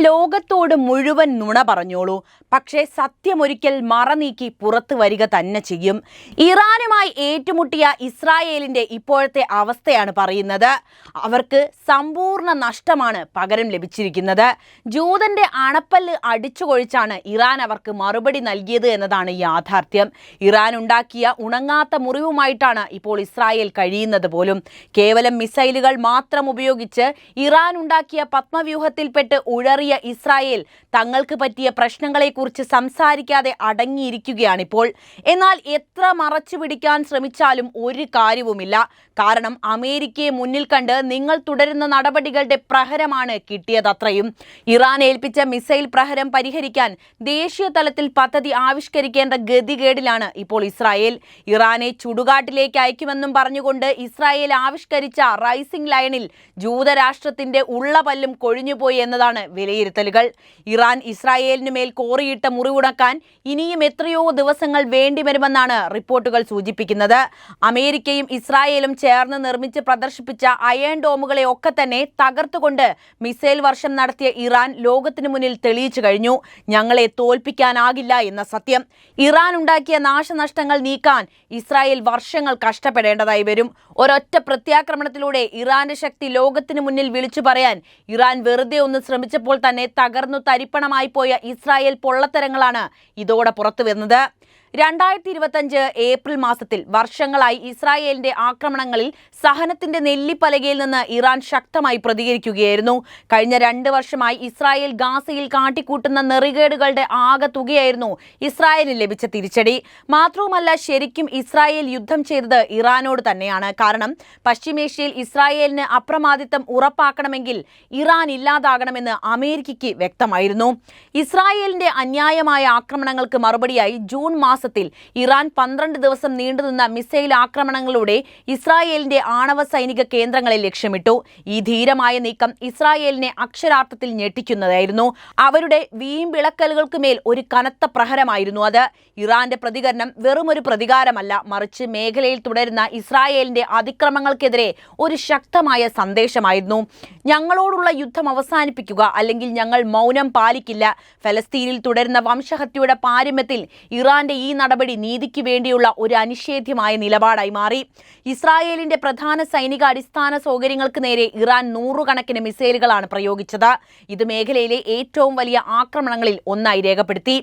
ലോകത്തോട് മുഴുവൻ നുണ പറഞ്ഞോളൂ, പക്ഷേ സത്യമൊരിക്കൽ മറനീക്കി പുറത്തു വരിക തന്നെ ചെയ്യും. ഇറാനുമായി ഏറ്റുമുട്ടിയ ഇസ്രായേലിന്റെ ഇപ്പോഴത്തെ അവസ്ഥയാണ് പറയുന്നത്. അവർക്ക് സമ്പൂർണ്ണ നഷ്ടമാണ് പകരം ലഭിച്ചിരിക്കുന്നത്. ജൂതന്റെ അണപ്പല്ല് അടിച്ചുകൊഴിച്ചാണ് ഇറാൻ അവർക്ക് മറുപടി നൽകിയത് എന്നതാണ് യാഥാർത്ഥ്യം. ഇറാൻ ഉണ്ടാക്കിയ ഉണങ്ങാത്ത മുറിവുമായിട്ടാണ് ഇപ്പോൾ ഇസ്രായേൽ കഴിയുന്നത് പോലും. കേവലം മിസൈലുകൾ മാത്രം ഉപയോഗിച്ച് ഇറാൻ ഉണ്ടാക്കിയ പത്മവ്യൂഹത്തിൽപ്പെട്ട് ഉഴറിയ ഇസ്രായേൽ തങ്ങൾക്ക് പറ്റിയ പ്രശ്നങ്ങളെക്കുറിച്ച് സംസാരിക്കാതെ അടങ്ങിയിരിക്കുകയാണിപ്പോൾ. എന്നാൽ എത്ര മറച്ചു പിടിക്കാൻ ശ്രമിച്ചാലും ഒരു കാര്യവുമില്ല. കാരണം അമേരിക്കയെ മുന്നിൽ കണ്ട് നിങ്ങൾ തുടരുന്ന നടപടികളുടെ പ്രഹരമാണ് കിട്ടിയതത്രയും. ഇറാൻ ഏൽപ്പിച്ച മിസൈൽ പ്രഹരം പരിഹരിക്കാൻ ദേശീയ തലത്തിൽ പദ്ധതി ആവിഷ്കരിക്കേണ്ട ഗതികേടിലാണ് ഇപ്പോൾ ഇസ്രായേൽ. ഇറാനെ ചുടുകാട്ടിലേക്ക് അയക്കുമെന്നും പറഞ്ഞുകൊണ്ട് ഇസ്രായേൽ ആവിഷ്കരിച്ച റൈസിംഗ് ലയണിൽ ജൂതരാഷ്ട്രത്തിന്റെ ഉള്ള പല്ലും കൊഴിഞ്ഞുപോയി എന്നതാണ് വിലയിരുത്തലുകൾ. ഇറാൻ ഇസ്രായേലിന് മേൽ കോറിയിട്ട മുറിവുണക്കാൻ ഇനിയും എത്രയോ ദിവസങ്ങൾ വേണ്ടിവരുമെന്നാണ് റിപ്പോർട്ടുകൾ സൂചിപ്പിക്കുന്നത്. അമേരിക്കയും ഇസ്രായേലും ചേർന്ന് നിർമ്മിച്ച് പ്രദർശിപ്പിച്ച അയൺ ഡോമുകളെ ഒക്കെ തന്നെ തകർത്തുകൊണ്ട് മിസൈൽ വർഷം നടത്തിയ ഇറാൻ ലോകത്തിനു മുന്നിൽ തെളിയിച്ചു കഴിഞ്ഞു ഞങ്ങളെ തോൽപ്പിക്കാനാകില്ല എന്ന സത്യം. ഇറാൻ ഉണ്ടാക്കിയ നാശനഷ്ടങ്ങൾ നീക്കാൻ ഇസ്രായേൽ വർഷങ്ങൾ കഷ്ടപ്പെടേണ്ടതായി വരും. ഒരൊറ്റ പ്രത്യാക്രമണത്തിലൂടെ ഇറാന്റെ ശക്തി ലോകത്തിനു മുന്നിൽ വിളിച്ചു പറയാൻ ഇറാൻ വെറുതെ ഒന്ന് ശ്രമിച്ചപ്പോൾ തന്നെ തകർന്നു തരിപ്പണമായി പോയ ഇസ്രായേൽ പൊള്ളത്തരങ്ങളാണ് ഇതോടെ പുറത്തു വരുന്നത്. 2025 ഏപ്രിൽ മാസത്തിൽ വർഷങ്ങളായി ഇസ്രായേലിന്റെ ആക്രമണങ്ങളിൽ സഹനത്തിന്റെ നെല്ലിപ്പലകയിൽ നിന്ന് ഇറാൻ ശക്തമായി പ്രതികരിക്കുകയായിരുന്നു. കഴിഞ്ഞ 2 വർഷമായി ഇസ്രായേൽ ഗാസയിൽ കാട്ടിക്കൂട്ടുന്ന നെറികേടുകളുടെ ആകെ തുകയായിരുന്നു ഇസ്രായേലിന് ലഭിച്ച തിരിച്ചടി. മാത്രവുമല്ല, ശരിക്കും ഇസ്രായേൽ യുദ്ധം ചെയ്തത് ഇറാനോട് തന്നെയാണ്. കാരണം പശ്ചിമേഷ്യയിൽ ഇസ്രായേലിന് അപ്രമാദിത്വം ഉറപ്പാക്കണമെങ്കിൽ ഇറാൻ ഇല്ലാതാകണമെന്ന് അമേരിക്കയ്ക്ക് വ്യക്തമായിരുന്നു. ഇസ്രായേലിന്റെ അന്യായമായ ആക്രമണങ്ങൾക്ക് മറുപടിയായി ജൂൺ മാസത്തിൽ ഇറാൻ 12 ദിവസം നീണ്ടുനിന്ന മിസൈൽ ആക്രമണങ്ങളിലൂടെ ഇസ്രായേലിന്റെ ആണവ സൈനിക കേന്ദ്രങ്ങളെ ലക്ഷ്യമിട്ടു. ഈ ധീരമായ നീക്കം ഇസ്രായേലിനെ അക്ഷരാർത്ഥത്തിൽ ഞെട്ടിക്കുന്നതായിരുന്നു. അവരുടെ വീമ്പിളക്കലുകൾക്ക് മേൽ ഒരു കനത്ത പ്രഹരമായിരുന്നു അത്. ഇറാന്റെ പ്രതികരണം വെറുമൊരു പ്രതികാരമല്ല, മറിച്ച് മേഖലയിൽ തുടരുന്ന ഇസ്രായേലിന്റെ അതിക്രമങ്ങൾക്കെതിരെ ഒരു ശക്തമായ സന്ദേശമായിരുന്നു. ഞങ്ങളോടുള്ള യുദ്ധം അവസാനിപ്പിക്കുക, അല്ലെങ്കിൽ ഞങ്ങൾ മൗനം പാലിക്കില്ല. ഫലസ്തീനിൽ തുടരുന്ന വംശഹത്യയുടെ പാരമ്യത്തിൽ ഇറാന്റെ ഈ നടപടി നീതിക്ക് വേണ്ടിയുള്ള ഒരു അനിഷേധ്യമായ നിലപാടായി മാറി. ഇസ്രായേലിന്റെ പ്രധാന സൈനിക അടിസ്ഥാന സൗകര്യങ്ങൾക്ക് നേരെ ഇറാൻ നൂറുകണക്കിന് മിസൈലുകളാണ് പ്രയോഗിച്ചത്. ഇത് മേഖലയിലെ ഏറ്റവും വലിയ ആക്രമണങ്ങളിൽ ഒന്നായി രേഖപ്പെടുത്തി.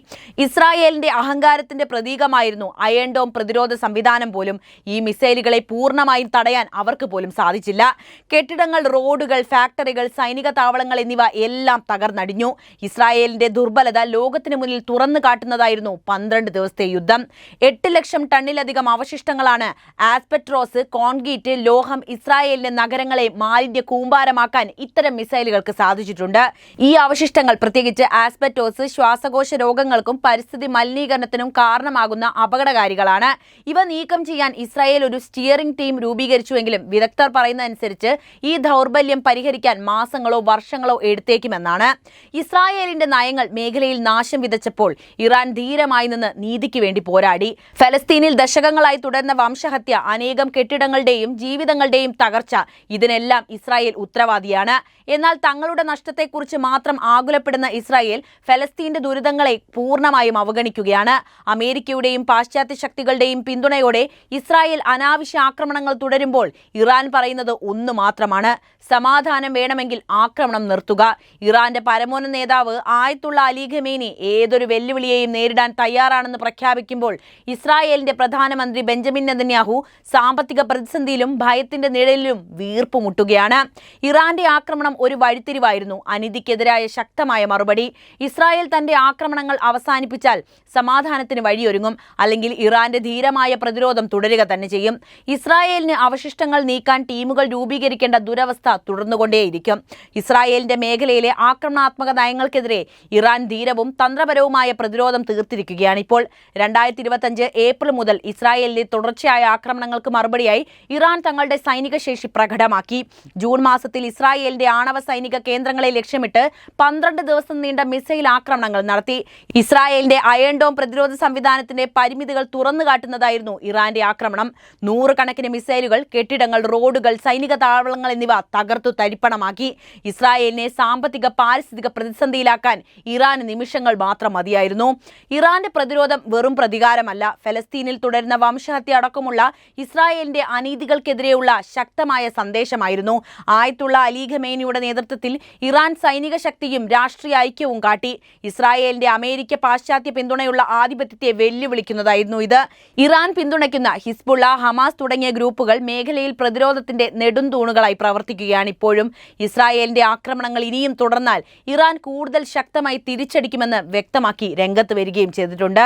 ഇസ്രായേലിന്റെ അഹങ്കാരത്തിന്റെ പ്രതീകമായിരുന്നു അയൺ ഡോം പ്രതിരോധ സംവിധാനം പോലും. ഈ മിസൈലുകളെ പൂർണ്ണമായും തടയാൻ അവർക്ക് പോലും സാധിച്ചില്ല. കെട്ടിടങ്ങൾ, റോഡുകൾ, ഫാക്ടറികൾ, സൈനിക താവളങ്ങൾ എന്നിവ എല്ലാം തകർന്നടിഞ്ഞു. ഇസ്രായേലിന്റെ ദുർബലത ലോകത്തിന് മുന്നിൽ തുറന്നു കാട്ടുന്നതായിരുന്നു 12 ദിവസത്തെ യുദ്ധം. 8 ലക്ഷം ടണ്ണിലധികം അവശിഷ്ടങ്ങളാണ് ആസ്പെട്രോസ്, കോൺക്രീറ്റ്, ലോഹം, ഇസ്രായേലിന്റെ നഗരങ്ങളെ മാലിന്യ കൂമ്പാരമാക്കാൻ ഇത്തരം മിസൈലുകൾക്ക് സാധിച്ചിട്ടുണ്ട്. ഈ അവശിഷ്ടങ്ങൾ, പ്രത്യേകിച്ച് ആസ്പെറ്റോസ്, ശ്വാസകോശ രോഗങ്ങൾക്കും പരിസ്ഥിതി മലിനീകരണത്തിനും കാരണമാകുന്ന അപകടകാരികളാണ്. ഇവ നീക്കം ചെയ്യാൻ ഇസ്രായേൽ ഒരു സ്റ്റിയറിംഗ് ടീം രൂപീകരിച്ചുവെങ്കിലും വിദഗ്ധർ പറയുന്നതനുസരിച്ച് ഈ ദൗർബല്യം പരിഹരിക്കാൻ മാസങ്ങളോ വർഷങ്ങളോ എടുത്തേക്കുമെന്നാണ്. ഇസ്രായേലിന്റെ നയങ്ങൾ മേഖലയിൽ നാശം വിതച്ചപ്പോൾ ഇറാൻ ധീരമായി നിന്ന് നീതിക്ക് വേണ്ടി പോരാടി. ഫലസ്തീനിൽ ദശകങ്ങളായി തുടർന്ന വംശഹത്യ, അനേകം കെട്ടിടങ്ങളുടെയും ജീവിതങ്ങളുടെയും തകർച്ച, ഇതിനെല്ലാം ഇസ്രായേൽ ഉത്തരവാദിയാണ്. എന്നാൽ തങ്ങളുടെ നഷ്ടത്തെക്കുറിച്ച് മാത്രം ആകുലപ്പെടുന്ന ഇസ്രായേൽ ഫലസ്തീന്റെ ദുരിതങ്ങളെ പൂർണ്ണമായും അവഗണിക്കുകയാണ്. അമേരിക്കയുടെയും പാശ്ചാത്യ ശക്തികളുടെയും പിന്തുണയോടെ ഇസ്രായേൽ അനാവശ്യ ആക്രമണങ്ങൾ തുടരുമ്പോൾ ഇറാൻ പറയുന്നത് ഒന്ന് മാത്രമാണ്: സമാധാനം വേണമെങ്കിൽ ആക്രമണം നിർത്തുക. ഇറാന്റെ പരമോന്നത നേതാവ് ആയത്തുള്ള അലി ഖമേനി ഏതൊരു വെല്ലുവിളിയെയും നേരിടാൻ തയ്യാറാണെന്ന് പ്രഖ്യാപിക്കുമ്പോൾ ഇസ്രായേലിന്റെ പ്രധാനമന്ത്രി ബെഞ്ചമിൻ നെതന്യാഹു സാമ്പത്തിക പ്രതിസന്ധിയിലും ഭയത്തിന്റെ നിഴലിലും വീർപ്പുമുട്ടുകയാണ്. ഇറാന്റെ ആക്രമണം ഒരു വഴിത്തിരിവായിരുന്നു, അനീതിക്കെതിരായ ശക്തമായ മറുപടി. ഇസ്രായേൽ തന്റെ ആക്രമണങ്ങൾ അവസാനിപ്പിച്ചാൽ സമാധാനത്തിന് വഴിയൊരുങ്ങും, അല്ലെങ്കിൽ ഇറാന്റെ ധീരമായ പ്രതിരോധം തുടരുക തന്നെ ചെയ്യും. ഇസ്രായേലിന് അവശിഷ്ടങ്ങൾ നീക്കാൻ ടീമുകൾ രൂപീകരിക്കേണ്ട ദുരവസ്ഥ തുടർന്നുകൊണ്ടേയിരിക്കും. ഇസ്രായേലിന്റെ മേഖലയിലെ ആക്രമണാത്മക നയങ്ങൾക്കെതിരെ ഇറാൻ ധീരവും തന്ത്രപരവുമായ പ്രതിരോധം തീർത്തിരിക്കുകയാണ് ഇപ്പോൾ. 2025 ഏപ്രിൽ മുതൽ ഇസ്രായേലിലെ തുടർച്ചയായ ആക്രമണങ്ങൾക്ക് മറുപടിയായി ഇറാൻ തങ്ങളുടെ സൈനിക ശേഷി പ്രകടമാക്കി. ജൂൺ മാസത്തിൽ ഇസ്രായേലിന്റെ ആണവ സൈനിക കേന്ദ്രങ്ങളെ ലക്ഷ്യമിട്ട് 12 ദിവസം നീണ്ട മിസൈൽ ആക്രമണങ്ങൾ നടത്തി. ഇസ്രായേലിന്റെ അയൺ ഡോം പ്രതിരോധ സംവിധാനത്തിന്റെ പരിമിതികൾ തുറന്നുകാട്ടുന്നതായിരുന്നു ഇറാന്റെ ആക്രമണം. 100 കണക്കിന് മിസൈലുകൾ കെട്ടിടങ്ങൾ, റോഡുകൾ, സൈനിക താവളങ്ങൾ എന്നിവ തകർത്തു തരിപ്പണമാക്കി. ഇസ്രായേലിനെ സാമ്പത്തിക പാരിസ്ഥിതിക പ്രതിസന്ധിയിലാക്കാൻ ഇറാന് നിമിഷങ്ങൾ മാത്രം മതിയായിരുന്നു. ഇറാന്റെ പ്രതിരോധം വെറും പ്രതികാരമല്ല, ഫലസ്തീനിൽ തുടരുന്ന വംശഹത്യ അടക്കമുള്ള ഇസ്രായേലിന്റെ അനീതികൾക്കെതിരെയുള്ള ശക്തമായ സന്ദേശമായിരുന്നു. ആയത്തുള്ള അലി ഖമേനിയുടെ നേതൃത്വത്തിൽ ഇറാൻ സൈനിക ശക്തിയും രാഷ്ട്രീയ ഐക്യവും കാട്ടി. ഇസ്രായേലിന്റെ അമേരിക്ക പാശ്ചാത്യ പിന്തുണയുള്ള ആധിപത്യത്തെ വെല്ലുവിളിക്കുന്നതായിരുന്നു ഇത്. ഇറാൻ പിന്തുണയ്ക്കുന്ന ഹിസ്ബുള്ള, ഹമാസ് തുടങ്ങിയ ഗ്രൂപ്പുകൾ മേഖലയിൽ പ്രതിരോധത്തിന്റെ നെടുംതൂണുകളായി പ്രവർത്തിക്കുകയാണ് ഇപ്പോഴും. ഇസ്രായേലിന്റെ ആക്രമണങ്ങൾ ഇനിയും തുടർന്നാൽ ഇറാൻ കൂടുതൽ ശക്തമായി തിരിച്ചടിക്കുമെന്ന് വ്യക്തമാക്കി രംഗത്ത് വരികയും ചെയ്തിട്ടുണ്ട്.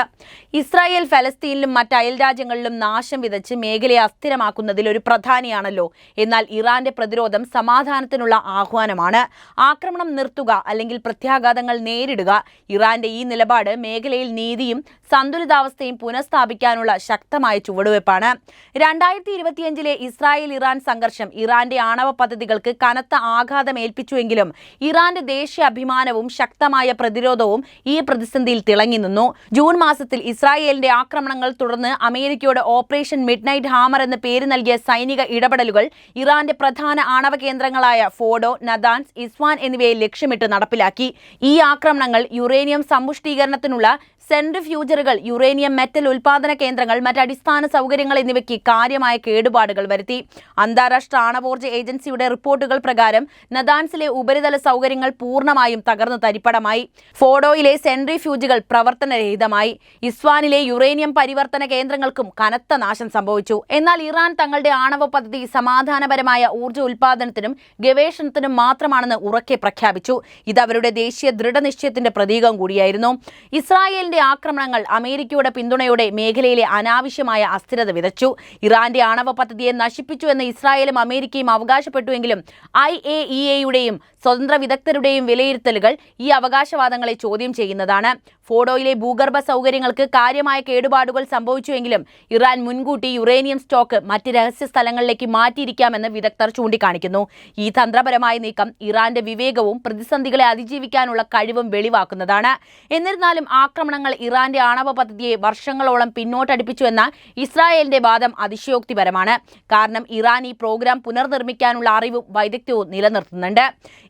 ഇസ്രായേൽ ഫലസ്തീനിലും മറ്റ് അയൽ രാജ്യങ്ങളിലും നാശം വിതച്ച് മേഖലയെ അസ്ഥിരമാക്കുന്നതിൽ ഒരു പ്രധാനിയാണല്ലോ. എന്നാൽ ഇറാന്റെ പ്രതിരോധം സമാധാനത്തിനുള്ള ആഹ്വാനമാണ്. ആക്രമണം നിർത്തുക അല്ലെങ്കിൽ പ്രത്യാഘാതങ്ങൾ നേരിടുക. ഇറാന്റെ ഈ നിലപാട് മേഖലയിൽ നീതിയും സന്തുലിതാവസ്ഥയും പുനഃസ്ഥാപിക്കാനുള്ള ശക്തമായ ചുവടുവയ്പ്പാണ്. 2025 ഇസ്രായേൽ ഇറാൻ സംഘർഷം ഇറാന്റെ ആണവ പദ്ധതികൾക്ക് കനത്ത ആഘാതമേൽപ്പിച്ചുവെങ്കിലും ഇറാന്റെ ദേശീയ അഭിമാനവും ശക്തമായ പ്രതിരോധവും ഈ പ്രതിസന്ധിയിൽ തിളങ്ങി നിന്നു. ജൂൺ മാസത്തിൽ ഇസ്രായേലിന്റെ ആക്രമണങ്ങൾ തുടർന്ന് അമേരിക്കയുടെ ഓപ്പറേഷൻ മിഡ്നൈറ്റ് ഹാമർ എന്ന് പേര് നൽകിയ സൈനിക ഇടപെടലുകൾ ഇറാന്റെ പ്രധാന ആണവ കേന്ദ്രങ്ങളായ ഫോഡോ, നദാൻസ്, ഇസ്വാൻ എന്നിവയെ ലക്ഷ്യമിട്ട് നടപ്പിലാക്കി. ഈ ആക്രമണങ്ങൾ യുറേനിയം സമ്പുഷ്ടീകരണത്തിനുള്ള സെൻട്രിഫ്യൂജറുകൾ, യുറേനിയം മെറ്റൽ ഉൽപാദന കേന്ദ്രങ്ങൾ, മറ്റ് അടിസ്ഥാന സൗകര്യങ്ങൾ എന്നിവയ്ക്ക് കാര്യമായ കേടുപാടുകൾ വരുത്തി. അന്താരാഷ്ട്ര ആണവോർജ്ജ ഏജൻസിയുടെ റിപ്പോർട്ടുകൾ പ്രകാരം നദാൻസിലെ ഉപരിതല സൗകര്യങ്ങൾ പൂർണ്ണമായും തകർന്നു തരിപ്പണമായി. ഫോഡോയിലെ സെൻട്രിഫ്യൂജുകൾ പ്രവർത്തനരഹിതമായി. ഇസ്വാനിലെ യുറേനിയം പരിവർത്തന കേന്ദ്രങ്ങൾക്കും കനത്ത നാശം സംഭവിച്ചു. എന്നാൽ ഇറാൻ തങ്ങളുടെ ആണവ പദ്ധതി സമാധാനപരമായ ഊർജ്ജ ഉൽപാദനത്തിനും ഗവേഷണത്തിനും മാത്രമാണെന്ന് ഉറക്കെ പ്രഖ്യാപിച്ചു. ഇത് അവരുടെ ദേശീയ ദൃഢനിശ്ചയത്തിന്റെ പ്രതീകം കൂടിയായിരുന്നു. ഇസ്രായേലിന്റെ ആക്രമണങ്ങൾ അമേരിക്കയുടെ പിന്തുണയോടെ മേഖലയിലെ അനാവശ്യമായ അസ്ഥിരത വിതച്ചു. ഇറാന്റെ ആണവ പദ്ധതിയെ നശിപ്പിച്ചു എന്ന് ഇസ്രായേലും അമേരിക്കയും അവകാശപ്പെട്ടുവെങ്കിലും IAEAയുടെയും സ്വതന്ത്ര വിദഗ്ധരുടെയും വിലയിരുത്തലുകൾ ഈ അവകാശവാദങ്ങളെ ചോദ്യം ചെയ്യുന്നതാണ്. ഫോഡോയിലെ ഭൂഗർഭ സൗകര്യങ്ങൾക്ക് കാര്യമായ കേടുപാടുകൾ സംഭവിച്ചുവെങ്കിലും ഇറാൻ മുൻകൂട്ടി യുറേനിയം സ്റ്റോക്ക് മറ്റ് രഹസ്യ സ്ഥലങ്ങളിലേക്ക് മാറ്റിയിരിക്കാമെന്ന് വിദഗ്ധർ ചൂണ്ടിക്കാണിക്കുന്നു. ഈ തന്ത്രപരമായ നീക്കം ഇറാന്റെ വിവേകവും പ്രതിസന്ധികളെ അതിജീവിക്കാനുള്ള കഴിവും വെളിവാക്കുന്നതാണ്. എന്നിരുന്നാലും ആക്രമണങ്ങൾ ഇറാന്റെ ആണവ പദ്ധതിയെ വർഷങ്ങളോളം പിന്നോട്ടടിപ്പിച്ചുവെന്ന ഇസ്രായേലിന്റെ വാദം അതിശയോക്തിപരമാണ്. കാരണം ഇറാൻ ഈ പ്രോഗ്രാം പുനർനിർമ്മിക്കാനുള്ള അറിവും വൈദഗ്ധ്യവും നിലനിർത്തുന്നുണ്ട്.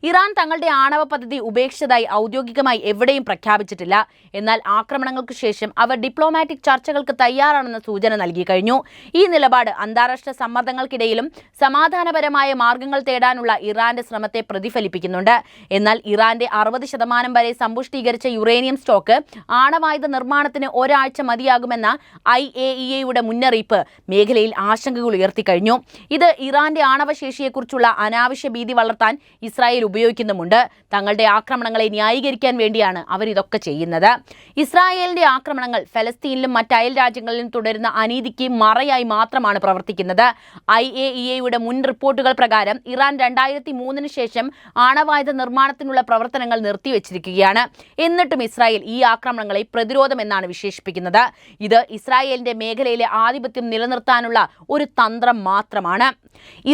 ഇറാൻ തങ്ങളുടെ ആണവ പദ്ധതി ഉപേക്ഷിച്ചതായി ഔദ്യോഗികമായി എവിടെയും പ്രഖ്യാപിച്ചിട്ടില്ല. എന്നാൽ ആക്രമണങ്ങൾക്ക് ശേഷം അവർ ഡിപ്ലോമാറ്റിക് ചർച്ചകൾക്ക് തയ്യാറാണെന്ന സൂചന നൽകി കഴിഞ്ഞു. ഈ നിലപാട് അന്താരാഷ്ട്ര സമ്മർദ്ദങ്ങൾക്കിടയിലും സമാധാനപരമായ മാർഗങ്ങൾ തേടാനുള്ള ഇറാന്റെ ശ്രമത്തെ പ്രതിഫലിപ്പിക്കുന്നുണ്ട്. എന്നാൽ ഇറാന്റെ 60% വരെ സമ്പുഷ്ടീകരിച്ച യുറേനിയം സ്റ്റോക്ക് ആണവായുധ നിർമ്മാണത്തിന് ഒരാഴ്ച മതിയാകുമെന്ന IAEAയുടെ മുന്നറിയിപ്പ് മേഖലയിൽ ആശങ്കകൾ ഉയർത്തിക്കഴിഞ്ഞു. ഇത് ഇറാന്റെ ആണവശേഷിയെക്കുറിച്ചുള്ള അനാവശ്യ ഭീതി വളർത്താൻ ഇസ്രായേൽ ഉപയോഗിക്കുന്നുമുണ്ട്. തങ്ങളുടെ ആക്രമണങ്ങളെ ന്യായീകരിക്കാൻ വേണ്ടിയാണ് അവരിതൊക്കെ ചെയ്യുന്നത്. ഇസ്രായേലിന്റെ ആക്രമണങ്ങൾ ഫലസ്തീനിലും മറ്റ് അയൽ രാജ്യങ്ങളിലും തുടരുന്ന അനീതിക്ക് മറയായി മാത്രമാണ് പ്രവർത്തിക്കുന്നത്. IAEAയുടെ മുൻ റിപ്പോർട്ടുകൾ പ്രകാരം ഇറാൻ 2003 ശേഷം ആണവായുധ നിർമ്മാണത്തിനുള്ള പ്രവർത്തനങ്ങൾ നിർത്തിവെച്ചിരിക്കുകയാണ്. എന്നിട്ടും ഇസ്രായേൽ ഈ ആക്രമണങ്ങളെ പ്രതിരോധം എന്നാണ് വിശേഷിപ്പിക്കുന്നത്. ഇത് ഇസ്രായേലിന്റെ മേഖലയിലെ ആധിപത്യം നിലനിർത്താനുള്ള ഒരു തന്ത്രം മാത്രമാണ്.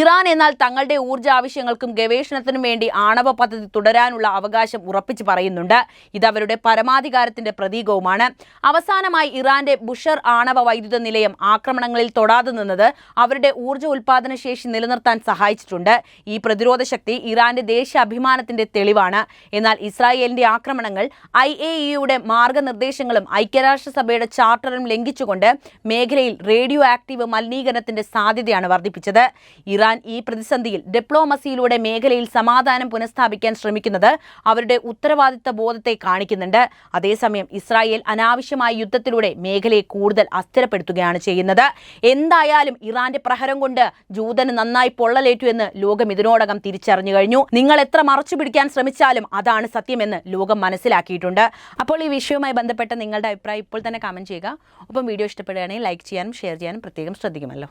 ഇറാൻ എന്നാൽ തങ്ങളുടെ ഊർജ്ജ ആവശ്യങ്ങൾക്കും ഗവേഷണത്തിനും വേണ്ടി ആണവ പദ്ധതി തുടരാനുള്ള അവകാശം ഉറപ്പിച്ചു പറയുന്നുണ്ട്. ഇത് അവരുടെ പരമാധികാരത്തിന്റെ പ്രതീകവുമാണ്. അവസാനമായി ഇറാന്റെ ബുഷർ ആണവ വൈദ്യുത നിലയം ആക്രമണങ്ങളിൽ തൊടാതെ നിന്നത് അവരുടെ ഊർജ്ജ ഉൽപാദന ശേഷി നിലനിർത്താൻ സഹായിച്ചിട്ടുണ്ട്. ഈ പ്രതിരോധ ശക്തി ഇറാന്റെ ദേശീയ അഭിമാനത്തിന്റെ തെളിവാണ്. എന്നാൽ ഇസ്രായേലിന്റെ ആക്രമണങ്ങൾ IAEAയുടെ മാർഗനിർദ്ദേശങ്ങളും ഐക്യരാഷ്ട്രസഭയുടെ ചാർട്ടറും ലംഘിച്ചുകൊണ്ട് മേഖലയിൽ റേഡിയോ ആക്റ്റീവ് മലിനീകരണത്തിന്റെ സാധ്യതയാണ് വർദ്ധിപ്പിച്ചത്. ഇറാൻ ഈ പ്രതിസന്ധിയിൽ ഡിപ്ലോമസിയിലൂടെ മേഖലയിൽ സമാധാനം പുനഃസ്ഥാപിക്കാൻ ശ്രമിക്കുന്നത് അവരുടെ ഉത്തരവാദിത്ത ബോധത്തെ കാണിക്കുന്നുണ്ട്. അതേസമയം ഇസ്രായേൽ അനാവശ്യമായ യുദ്ധത്തിലൂടെ മേഖലയെ കൂടുതൽ അസ്ഥിരപ്പെടുത്തുകയാണ് ചെയ്യുന്നത്. എന്തായാലും ഇറാന്റെ പ്രഹരം കൊണ്ട് ജൂതന് നന്നായി പൊള്ളലേറ്റു എന്ന് ലോകം ഇതിനോടകം തിരിച്ചറിഞ്ഞു കഴിഞ്ഞു. നിങ്ങൾ എത്ര മറച്ചു പിടിക്കാൻ ശ്രമിച്ചാലും അതാണ് സത്യമെന്ന് ലോകം മനസ്സിലാക്കിയിട്ടുണ്ട്. അപ്പോൾ ഈ വിഷയവുമായി ബന്ധപ്പെട്ട നിങ്ങളുടെ അഭിപ്രായം ഇപ്പോൾ തന്നെ കമന്റ് ചെയ്യുക. ഒപ്പം വീഡിയോ ഇഷ്ടപ്പെടുകയാണെങ്കിൽ ലൈക്ക് ചെയ്യാനും ഷെയർ ചെയ്യാനും പ്രത്യേകം ശ്രദ്ധിക്കുമല്ലോ.